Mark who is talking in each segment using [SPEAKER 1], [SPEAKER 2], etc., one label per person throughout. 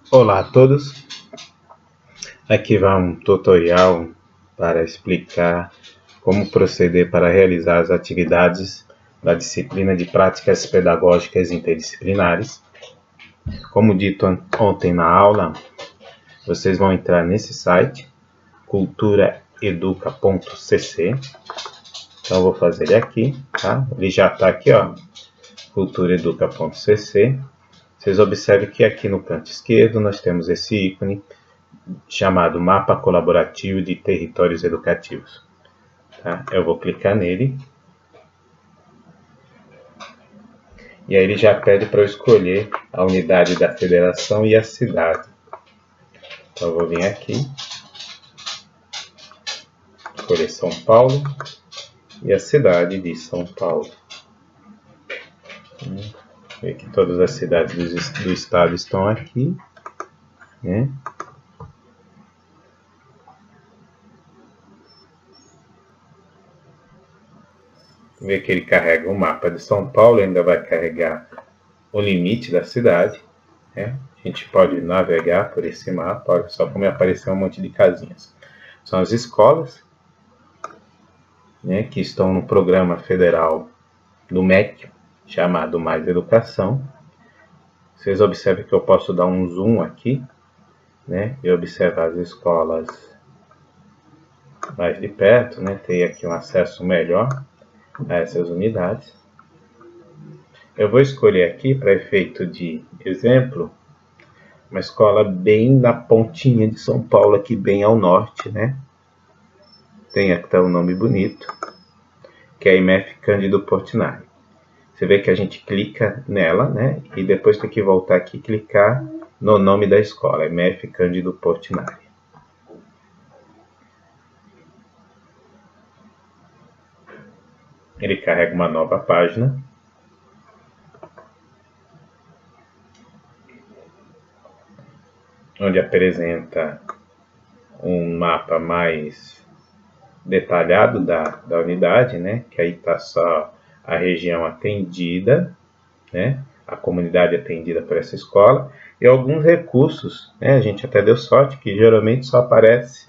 [SPEAKER 1] Olá a todos, aqui vai um tutorial para explicar como proceder para realizar as atividades da disciplina de práticas pedagógicas interdisciplinares. Como dito ontem na aula, vocês vão entrar nesse site, culturaeduca.cc. Então eu vou fazer ele aqui, tá? Ele já está aqui, ó, culturaeduca.cc. Vocês observem que aqui no canto esquerdo nós temos esse ícone chamado Mapa Colaborativo de Territórios Educativos. Tá? Eu vou clicar nele. E aí ele já pede para eu escolher a unidade da federação e a cidade. Então eu vou vir aqui, escolher São Paulo e a cidade de São Paulo. Ver que todas as cidades do estado estão aqui, né? Ver que ele carrega o mapa de São Paulo, ainda vai carregar o limite da cidade, né? A gente pode navegar por esse mapa, olha só como apareceu um monte de casinhas. São as escolas, né, que estão no programa federal do MEC, chamado Mais Educação. Vocês observam que eu posso dar um zoom aqui, né, e observar as escolas mais de perto, né, ter aqui um acesso melhor a essas unidades. Eu vou escolher aqui, para efeito de exemplo, uma escola bem na pontinha de São Paulo, aqui bem ao norte, né? Tem até um nome bonito, que é a IMF Cândido Portinari. Você vê que a gente clica nela, né? E depois tem que voltar aqui e clicar no nome da escola, IMF Cândido Portinari. Ele carrega uma nova página. Onde apresenta um mapa mais detalhado da unidade, né? Que aí está só a região atendida, né? A comunidade atendida por essa escola e alguns recursos, né? A gente até deu sorte que geralmente só aparece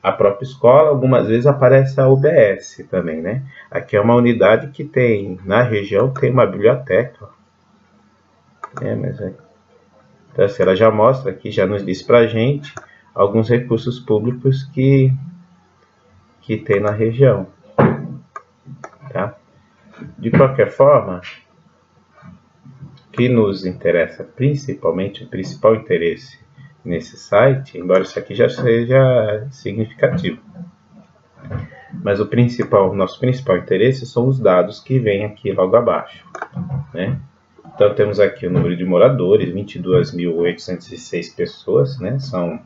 [SPEAKER 1] a própria escola, algumas vezes aparece a UBS também, né? Aqui é uma unidade que tem, na região, tem uma biblioteca, mas então, assim, ela já mostra aqui, já nos diz pra gente alguns recursos públicos que tem na região, tá? De qualquer forma, o que nos interessa principalmente, o principal interesse nesse site, embora isso aqui já seja significativo, mas nosso principal interesse são os dados que vêm aqui logo abaixo, né? Então temos aqui o número de moradores, 22.806 pessoas, né? São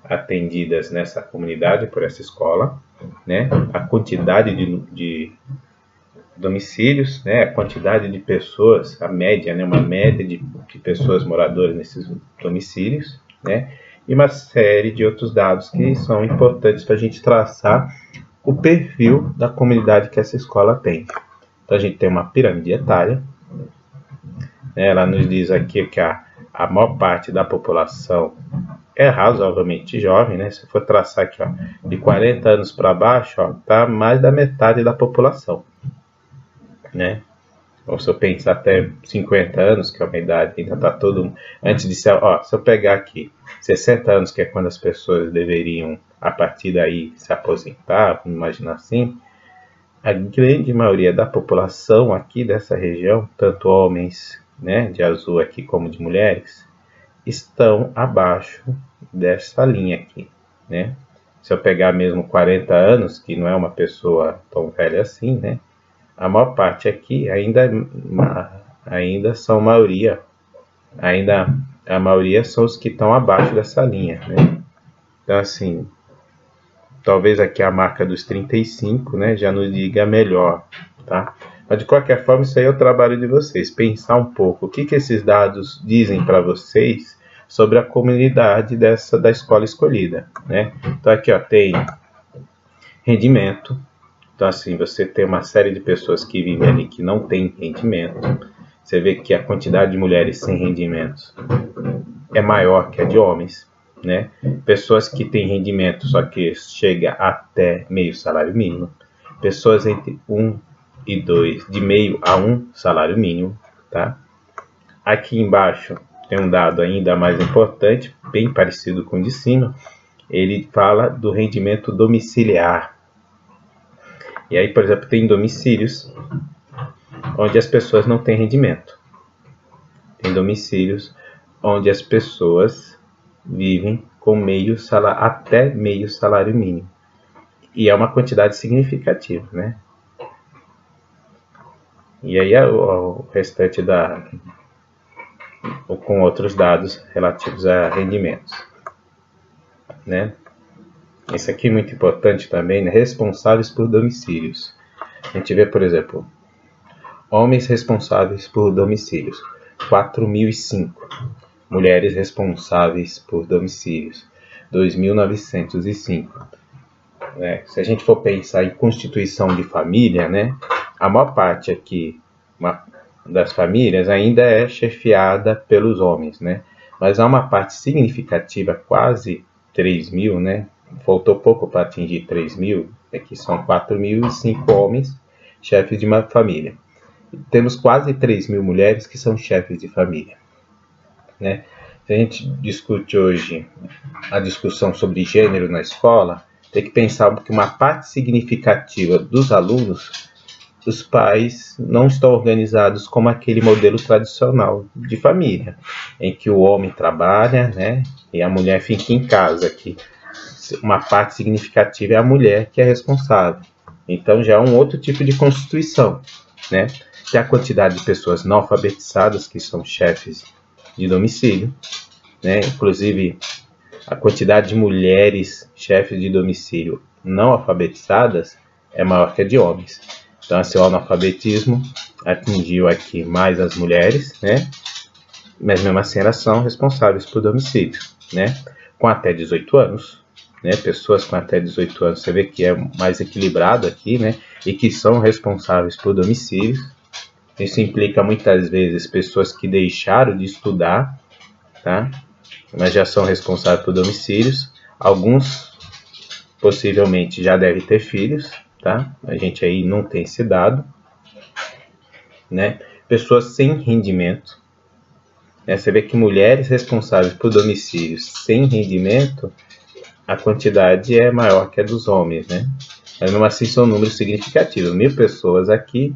[SPEAKER 1] atendidas nessa comunidade por essa escola, né? A quantidade de domicílios, né? A quantidade de pessoas, a média, né? Uma média de pessoas moradoras nesses domicílios, né? E uma série de outros dados que são importantes para a gente traçar o perfil da comunidade que essa escola tem. Então a gente tem uma pirâmide etária. Ela nos diz aqui que a maior parte da população é razoavelmente jovem, né? Se for traçar aqui, ó, de 40 anos para baixo, está mais da metade da população, né? Ou se eu pensar até 50 anos, que é uma idade, ainda está todo... Antes de ser... Ó, se eu pegar aqui 60 anos, que é quando as pessoas deveriam, a partir daí, se aposentar, vamos imaginar assim, a grande maioria da população aqui dessa região, tanto homens, né, de azul aqui como de mulheres, estão abaixo dessa linha aqui, né? Se eu pegar mesmo 40 anos, que não é uma pessoa tão velha assim, né? A maior parte aqui ainda são maioria, ainda a maioria são os que estão abaixo dessa linha, né? Então assim, talvez aqui a marca dos 35, né, já nos diga melhor, tá? Mas de qualquer forma, isso aí é o trabalho de vocês, pensar um pouco o que esses dados dizem para vocês sobre a comunidade da escola escolhida, né? Então aqui, ó, tem rendimento. Então assim, você tem uma série de pessoas que vivem ali que não tem rendimento. Você vê que a quantidade de mulheres sem rendimento é maior que a de homens, né? Pessoas que têm rendimento, só que chega até meio salário mínimo. Pessoas entre 1 e 2, de meio a 1 salário mínimo, tá? Aqui embaixo tem um dado ainda mais importante, bem parecido com o de cima. Ele fala do rendimento domiciliar. E aí, por exemplo, tem domicílios onde as pessoas não têm rendimento. Tem domicílios onde as pessoas vivem com até meio salário mínimo. E é uma quantidade significativa, né? E aí o restante com outros dados relativos a rendimentos, né? Esse aqui é muito importante também, né? Responsáveis por domicílios. A gente vê, por exemplo, homens responsáveis por domicílios, 4.005. Mulheres responsáveis por domicílios, 2.905. Se a gente for pensar em constituição de família, né? A maior parte aqui das famílias ainda é chefiada pelos homens, né? Mas há uma parte significativa, quase 3.000, né? Faltou pouco para atingir 3.000, que são 4.005 homens chefes de uma família. Temos quase 3.000 mulheres que são chefes de família, né? Se a gente discute hoje a discussão sobre gênero na escola, tem que pensar que uma parte significativa dos alunos, os pais não estão organizados como aquele modelo tradicional de família, em que o homem trabalha, né, e a mulher fica em casa. Aqui, uma parte significativa é a mulher que é responsável. Então já é um outro tipo de constituição, né? Tem a quantidade de pessoas não alfabetizadas que são chefes de domicílio, né? Inclusive a quantidade de mulheres chefes de domicílio não alfabetizadas é maior que a de homens. Então, o analfabetismo atingiu aqui mais as mulheres, né? Mas mesmo assim elas são responsáveis por domicílio, né? Com até 18 anos, né? Pessoas com até 18 anos, você vê que é mais equilibrado aqui, né? E que são responsáveis por domicílio. Isso implica muitas vezes pessoas que deixaram de estudar, tá? Mas já são responsáveis por domicílios. Alguns possivelmente já devem ter filhos, tá? A gente aí não tem esse dado, né? Pessoas sem rendimento, né? Você vê que mulheres responsáveis por domicílios sem rendimento, a quantidade é maior que a dos homens, né? Mas mesmo assim são números significativos. 1.000 pessoas aqui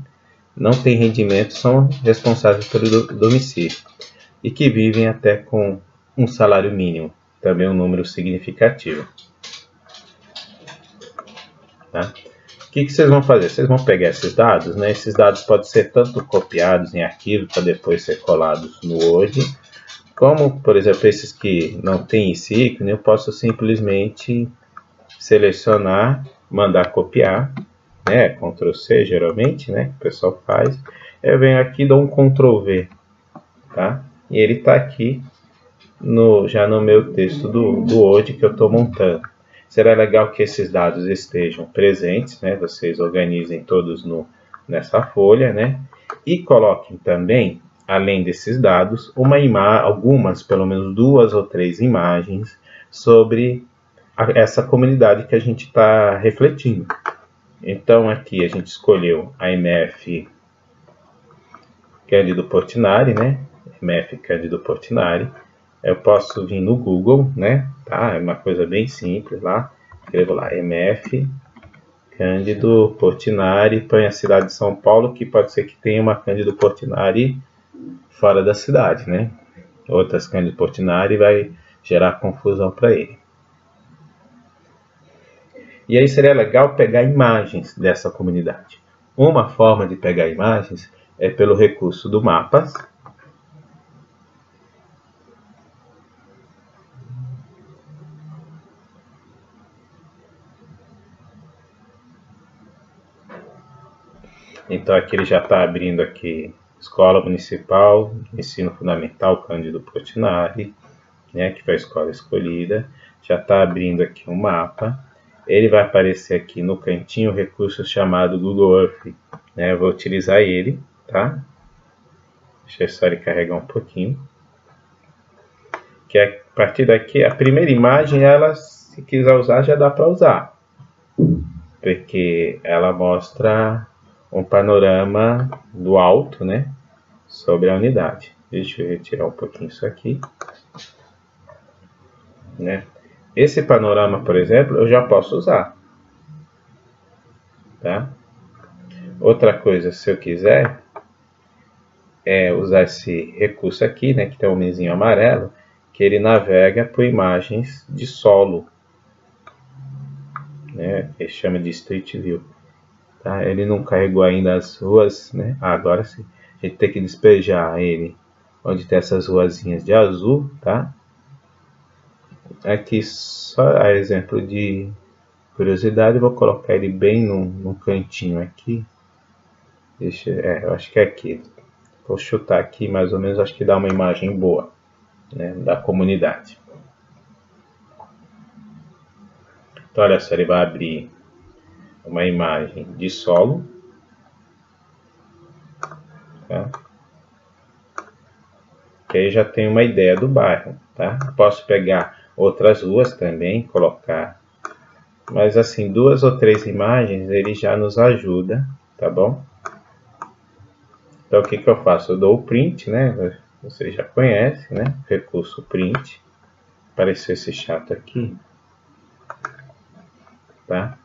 [SPEAKER 1] não têm rendimento, são responsáveis pelo domicílio e que vivem até com um salário mínimo, também um número significativo, tá? O que vocês vão fazer? Vocês vão pegar esses dados, né? Esses dados podem ser tanto copiados em arquivo para depois ser colados no Word, como, por exemplo, esses que não tem esse ícone, eu posso simplesmente selecionar, mandar copiar, né? Ctrl C geralmente, né? Que o pessoal faz. Eu venho aqui e dou um Ctrl V, tá? E ele está aqui já no meu texto do Word que eu estou montando. Será legal que esses dados estejam presentes, né? Vocês organizem todos nessa folha, né? E coloquem também, além desses dados, algumas, pelo menos 2 ou 3 imagens sobre essa comunidade que a gente está refletindo. Então aqui a gente escolheu a MF Cândido Portinari, né? MF Cândido Portinari. Eu posso vir no Google, né? Tá? É uma coisa bem simples lá. Escrevo lá MF Cândido Portinari, põe a cidade de São Paulo, que pode ser que tenha uma Cândido Portinari fora da cidade, né? Outras Cândido Portinari vai gerar confusão para ele. E aí seria legal pegar imagens dessa comunidade. Uma forma de pegar imagens é pelo recurso do Mapas. Então aqui ele já está abrindo aqui Escola Municipal, Ensino Fundamental Cândido Portinari, né, que foi a escola escolhida. Já está abrindo aqui um mapa. Ele vai aparecer aqui no cantinho o recurso chamado Google Earth, né? Eu vou utilizar ele, tá? Deixa eu só ele carregar um pouquinho. O que a partir daqui, a primeira imagem, ela, se quiser usar, já dá para usar, porque ela mostra um panorama do alto, né, sobre a unidade. Deixa eu retirar um pouquinho isso aqui, né? Esse panorama, por exemplo, eu já posso usar, tá? Outra coisa, se eu quiser, é usar esse recurso aqui, né, que tem um homenzinho amarelo, que ele navega por imagens de solo, né? Ele chama de Street View. Tá? Ele não carregou ainda as ruas, né? Agora sim. A gente tem que despejar ele onde tem essas ruazinhas de azul, tá? Aqui só a exemplo de curiosidade, eu vou colocar ele bem no cantinho aqui. Eu acho que é aqui. Vou chutar aqui mais ou menos, acho que dá uma imagem boa, né, da comunidade. Então olha só, ele vai abrir uma imagem de solo, tá? Que aí já tem uma ideia do bairro, tá? Posso pegar outras ruas também, colocar, mas assim, 2 ou 3 imagens ele já nos ajuda, tá bom? Então o que que eu faço? Eu dou o print, né? Você já conhece, né? Recurso print. Apareceu esse chato aqui, tá?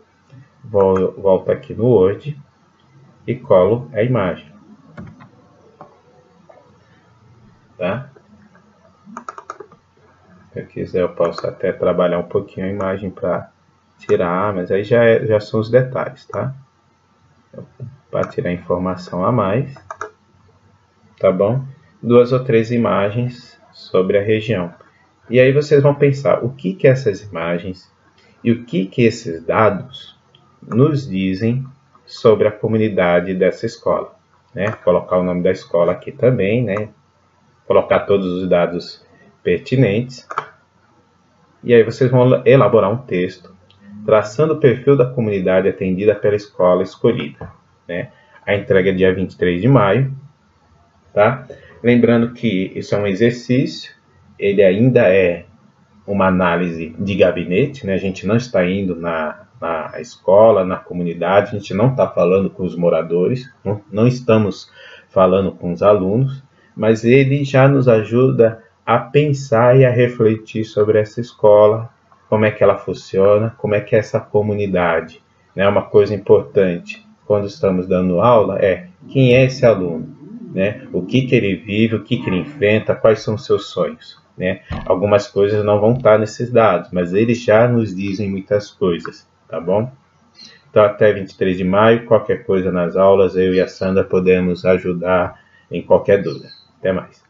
[SPEAKER 1] Volto aqui no Word e colo a imagem, tá? Se eu quiser, eu posso até trabalhar um pouquinho a imagem para tirar, mas aí já são os detalhes, tá? Para tirar informação a mais, tá bom? 2 ou 3 imagens sobre a região. E aí vocês vão pensar, o que que essas imagens e o que que esses dados nos dizem sobre a comunidade dessa escola, né? Colocar o nome da escola aqui também, né? Colocar todos os dados pertinentes. E aí vocês vão elaborar um texto traçando o perfil da comunidade atendida pela escola escolhida, né? A entrega é dia 23 de maio, tá? Lembrando que isso é um exercício, ele ainda é uma análise de gabinete, né? A gente não está indo na escola, na comunidade, a gente não está falando com os moradores, não estamos falando com os alunos, mas ele já nos ajuda a pensar e a refletir sobre essa escola, como é que ela funciona, como é que é essa comunidade, né? Uma coisa importante quando estamos dando aula é quem é esse aluno, né? O que que ele vive, o que que ele enfrenta, quais são os seus sonhos, né? Algumas coisas não vão estar nesses dados, mas eles já nos dizem muitas coisas, tá bom? Então até 23 de maio, qualquer coisa nas aulas, eu e a Sandra podemos ajudar em qualquer dúvida. Até mais.